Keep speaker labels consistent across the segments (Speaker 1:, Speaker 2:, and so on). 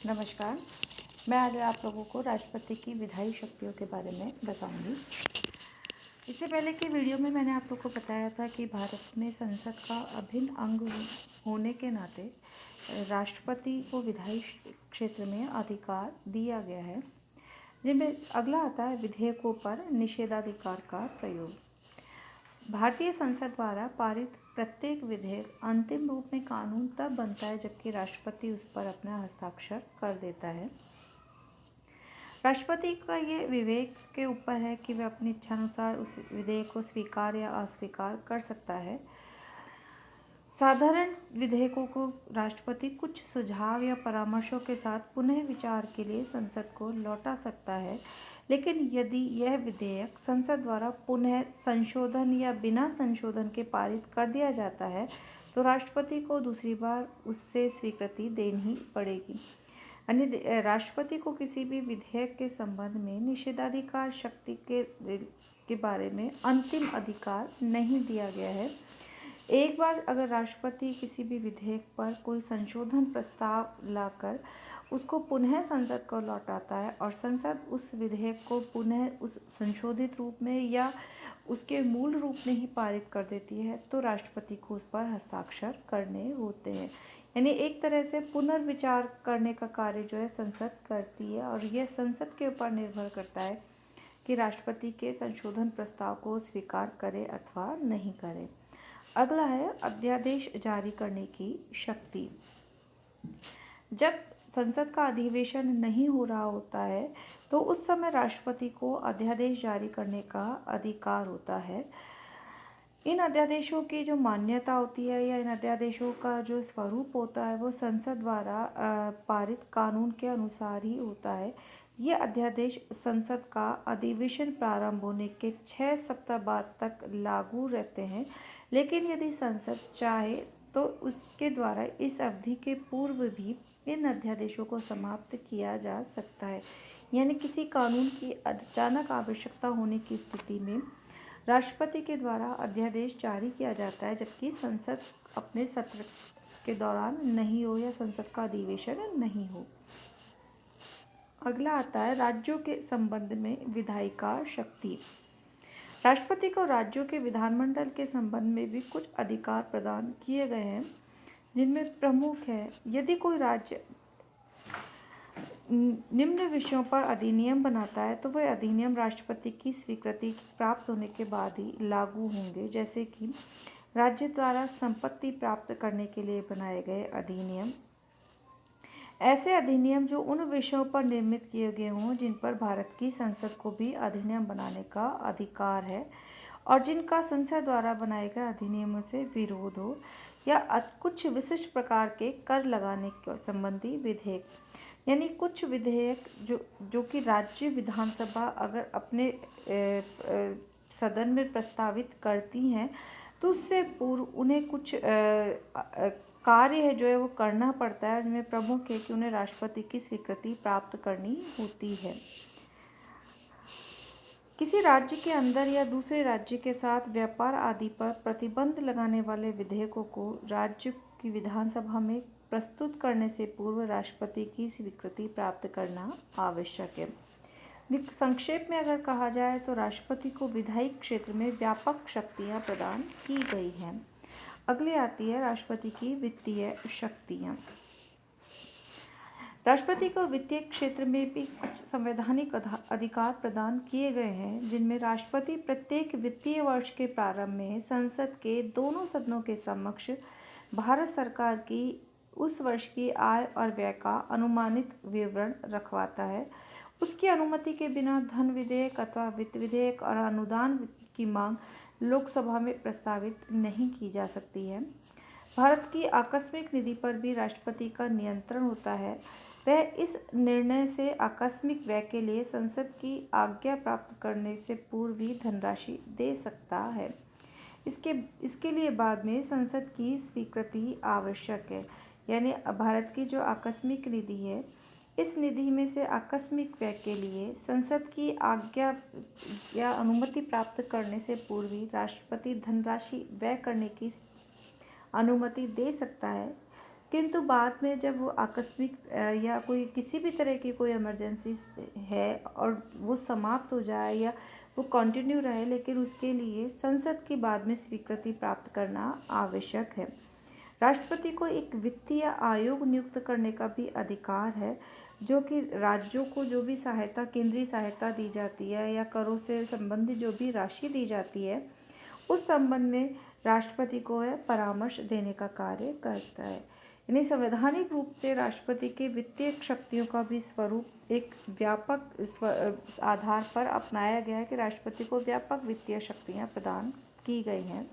Speaker 1: नमस्कार। मैं आज आप लोगों को राष्ट्रपति की विधायी शक्तियों के बारे में बताऊंगी। इससे पहले की वीडियो में मैंने आप लोगों को बताया था कि भारत में संसद का अभिन्न अंग होने के नाते राष्ट्रपति को विधायी क्षेत्र में अधिकार दिया गया है, जिनमें अगला आता है विधेयकों पर निषेधाधिकार का प्रयोग। भारतीय संसद द्वारा पारित प्रत्येक विधेयक अंतिम रूप में कानून तब बनता है जबकि राष्ट्रपति उस पर अपना हस्ताक्षर कर देता है। राष्ट्रपति का ये विवेक के ऊपर है कि वह अपनी इच्छानुसार उस विधेयक को स्वीकार या अस्वीकार कर सकता है। साधारण विधेयकों को राष्ट्रपति कुछ सुझाव या परामर्शों के साथ पुनः विचार के लिए संसद को लौटा सकता है, लेकिन यदि यह विधेयक संसद द्वारा पुनः संशोधन या बिना संशोधन के पारित कर दिया जाता है तो राष्ट्रपति को दूसरी बार उससे स्वीकृति देनी ही पड़ेगी। यानी राष्ट्रपति को किसी भी विधेयक के संबंध में निषेधाधिकार शक्ति के बारे में अंतिम अधिकार नहीं दिया गया है। एक बार अगर राष्ट्रपति किसी भी विधेयक पर कोई संशोधन प्रस्ताव लाकर उसको पुनः संसद को लौटाता है और संसद उस विधेयक को पुनः उस संशोधित रूप में या उसके मूल रूप में ही पारित कर देती है तो राष्ट्रपति को उस पर हस्ताक्षर करने होते हैं। यानी एक तरह से पुनर्विचार करने का कार्य जो है संसद करती है और यह संसद के ऊपर निर्भर करता है कि राष्ट्रपति के संशोधन प्रस्ताव को स्वीकार करे अथवा नहीं करे। अगला है अध्यादेश जारी करने की शक्ति। जब संसद का अधिवेशन नहीं हो रहा होता है तो उस समय राष्ट्रपति को अध्यादेश जारी करने का अधिकार होता है। इन अध्यादेशों की जो मान्यता होती है या इन अध्यादेशों का जो स्वरूप होता है वो संसद द्वारा पारित कानून के अनुसार ही होता है। ये अध्यादेश संसद का अधिवेशन प्रारंभ होने के 6 सप्ताह बाद तक लागू रहते हैं, लेकिन यदि संसद चाहे तो उसके द्वारा इस अवधि के पूर्व भी इन अध्यादेशों को समाप्त किया जा सकता है। यानी किसी कानून की अचानक आवश्यकता होने की स्थिति में राष्ट्रपति के द्वारा अध्यादेश जारी किया जाता है, जबकि संसद अपने सत्र के दौरान नहीं हो या संसद का अधिवेशन नहीं हो। अगला आता है राज्यों के संबंध में विधायिका शक्ति। राष्ट्रपति को राज्यों के विधानमंडल के संबंध में भी कुछ अधिकार प्रदान किए गए हैं, जिनमें प्रमुख है यदि कोई राज्य निम्न विषयों पर अधिनियम बनाता है तो वह अधिनियम राष्ट्रपति की स्वीकृति प्राप्त होने के बाद ही लागू होंगे, जैसे कि राज्य द्वारा संपत्ति प्राप्त करने के लिए बनाए गए अधिनियम। ऐसे अधिनियम जो उन विषयों पर निर्मित किए गए हों जिन पर भारत की संसद को भी अधिनियम बनाने का अधिकार है और जिनका संसद द्वारा बनाए गए अधिनियमों से विरोध हो, या कुछ विशिष्ट प्रकार के कर लगाने संबंधी विधेयक। यानी कुछ विधेयक जो कि राज्य विधानसभा अगर अपने सदन में प्रस्तावित करती हैं तो उससे पूर्व उन्हें कुछ कार्य है जो है वो करना पड़ता है, जिनमें प्रमुख है कि उन्हें राष्ट्रपति की स्वीकृति प्राप्त करनी होती है। किसी राज्य के अंदर या दूसरे राज्य के साथ व्यापार आदि पर प्रतिबंध लगाने वाले विधेयकों को राज्य की विधानसभा में प्रस्तुत करने से पूर्व राष्ट्रपति की स्वीकृति प्राप्त करना आवश्यक है। संक्षेप में अगर कहा जाए तो राष्ट्रपति को विधायी क्षेत्र में व्यापक शक्तियां प्रदान की गई हैं। अगली आती है राष्ट्रपति की वित्तीय शक्तियां। राष्ट्रपति को वित्तीय क्षेत्र में भी कुछ संवैधानिक अधिकार प्रदान किए गए हैं, जिनमें राष्ट्रपति प्रत्येक वित्तीय वर्ष के प्रारंभ में संसद के दोनों सदनों के समक्ष भारत सरकार की उस वर्ष की आय और व्यय का अनुमानित विवरण रखवाता है। उसकी अनुमति के बिना धन विधेयक अथवा वित्त विधेयक और अनुदान की मांग लोकसभा में प्रस्तावित नहीं की जा सकती है। भारत की आकस्मिक निधि पर भी राष्ट्रपति का नियंत्रण होता है। वह इस निर्णय से आकस्मिक व्यय के लिए संसद की आज्ञा प्राप्त करने से पूर्व ही धनराशि दे सकता है। इसके लिए बाद में संसद की स्वीकृति आवश्यक है। यानी भारत की जो आकस्मिक निधि है, इस निधि में से आकस्मिक व्यय के लिए संसद की आज्ञा या अनुमति प्राप्त करने से पूर्व ही राष्ट्रपति धनराशि व्यय करने की अनुमति दे सकता है। किंतु बाद में जब वो आकस्मिक या कोई किसी भी तरह की कोई इमरजेंसी है और वो समाप्त हो जाए या वो कंटिन्यू रहे, लेकिन उसके लिए संसद की बाद में स्वीकृति प्राप्त करना आवश्यक है। राष्ट्रपति को एक वित्तीय आयोग नियुक्त करने का भी अधिकार है, जो कि राज्यों को जो भी सहायता, केंद्रीय सहायता दी जाती है या करों से संबंधित जो भी राशि दी जाती है, उस संबंध में राष्ट्रपति को परामर्श देने का कार्य करता है। यानी संवैधानिक रूप से राष्ट्रपति के वित्तीय शक्तियों का भी स्वरूप एक व्यापक आधार पर अपनाया गया है कि राष्ट्रपति को व्यापक वित्तीय शक्तियाँ प्रदान की गई हैं।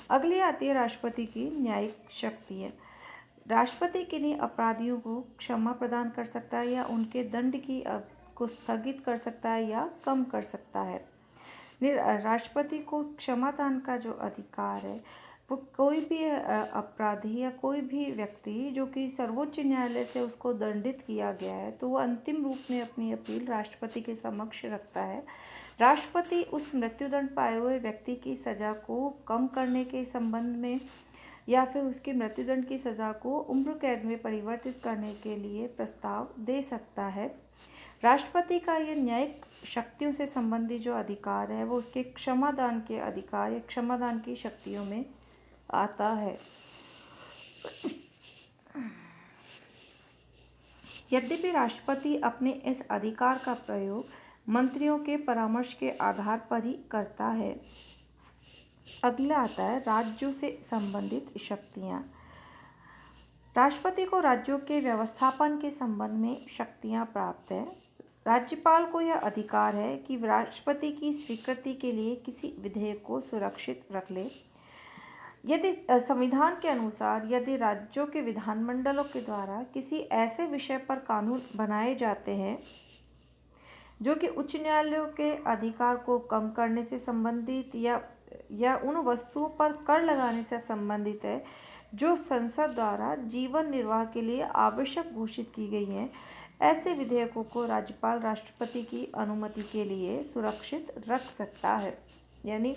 Speaker 1: अगली आती है राष्ट्रपति की न्यायिक शक्तियाँ। राष्ट्रपति किन्हीं अपराधियों को क्षमा प्रदान कर सकता है या उनके दंड को स्थगित कर सकता है या कम कर सकता है। राष्ट्रपति को क्षमादान का जो अधिकार है, वो कोई भी अपराधी या कोई भी व्यक्ति जो कि सर्वोच्च न्यायालय से उसको दंडित किया गया है, तो वो अंतिम रूप में अपनी अपील राष्ट्रपति के समक्ष रखता है। राष्ट्रपति उस मृत्युदंड पाए हुए व्यक्ति की सज़ा को कम करने के संबंध में या फिर उसकी मृत्युदंड की सज़ा को उम्र कैद में परिवर्तित करने के लिए प्रस्ताव दे सकता है। राष्ट्रपति का ये न्यायिक शक्तियों से संबंधित जो अधिकार है, वो उसके क्षमादान के अधिकार या क्षमादान की शक्तियों में आता है। यद्यपि राष्ट्रपति अपने इस अधिकार का प्रयोग मंत्रियों के परामर्श के आधार पर ही करता है। अगला आता है राज्यों से संबंधित शक्तियाँ। राष्ट्रपति को राज्यों के व्यवस्थापन के संबंध में शक्तियाँ प्राप्त है। राज्यपाल को यह अधिकार है कि राष्ट्रपति की स्वीकृति के लिए किसी विधेयक को सुरक्षित रख ले। यदि संविधान के अनुसार यदि राज्यों के विधानमंडलों के द्वारा किसी ऐसे विषय पर कानून बनाए जाते हैं जो कि उच्च न्यायालयों के अधिकार को कम करने से संबंधित या उन वस्तुओं पर कर लगाने से संबंधित है जो संसद द्वारा जीवन निर्वाह के लिए आवश्यक घोषित की गई हैं, ऐसे विधेयकों को राज्यपाल राष्ट्रपति की अनुमति के लिए सुरक्षित रख सकता है। यानी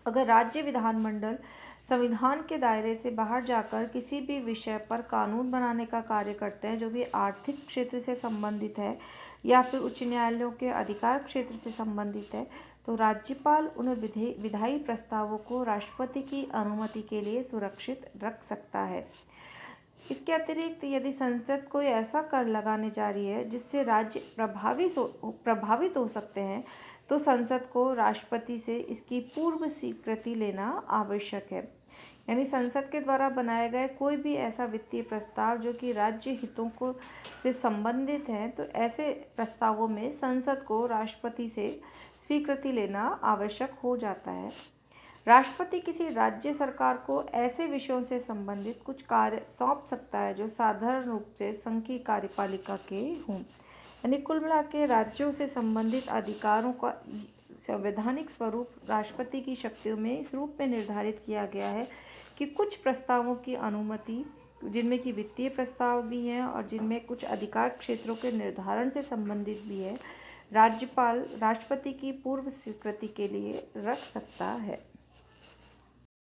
Speaker 1: अगर राज्य विधानमंडल संविधान के दायरे से बाहर जाकर किसी भी विषय पर कानून बनाने का कार्य करते हैं जो कि आर्थिक क्षेत्र से संबंधित है या फिर उच्च न्यायालयों के अधिकार क्षेत्र से संबंधित है, तो राज्यपाल उन विधायी प्रस्तावों को राष्ट्रपति की अनुमति के लिए सुरक्षित रख सकता है। इसके अतिरिक्त यदि संसद कोई ऐसा कर लगाने जा रही है जिससे राज्य प्रभावित हो सकते हैं, तो संसद को राष्ट्रपति से इसकी पूर्व स्वीकृति लेना आवश्यक है। यानी संसद के द्वारा बनाया गया कोई भी ऐसा वित्तीय प्रस्ताव जो कि राज्य हितों को से संबंधित है, तो ऐसे प्रस्तावों में संसद को राष्ट्रपति से स्वीकृति लेना आवश्यक हो जाता है। राष्ट्रपति किसी राज्य सरकार को ऐसे विषयों से संबंधित कुछ कार्य सौंप सकता है जो साधारण रूप से संघ की कार्यपालिका के हों। यानी कुल मिला के राज्यों से संबंधित अधिकारों का संवैधानिक स्वरूप राष्ट्रपति की शक्तियों में इस रूप में निर्धारित किया गया है कि कुछ प्रस्तावों की अनुमति, जिनमें कि वित्तीय प्रस्ताव भी हैं और जिनमें कुछ अधिकार क्षेत्रों के निर्धारण से संबंधित भी है, राज्यपाल राष्ट्रपति की पूर्व स्वीकृति के लिए रख सकता है।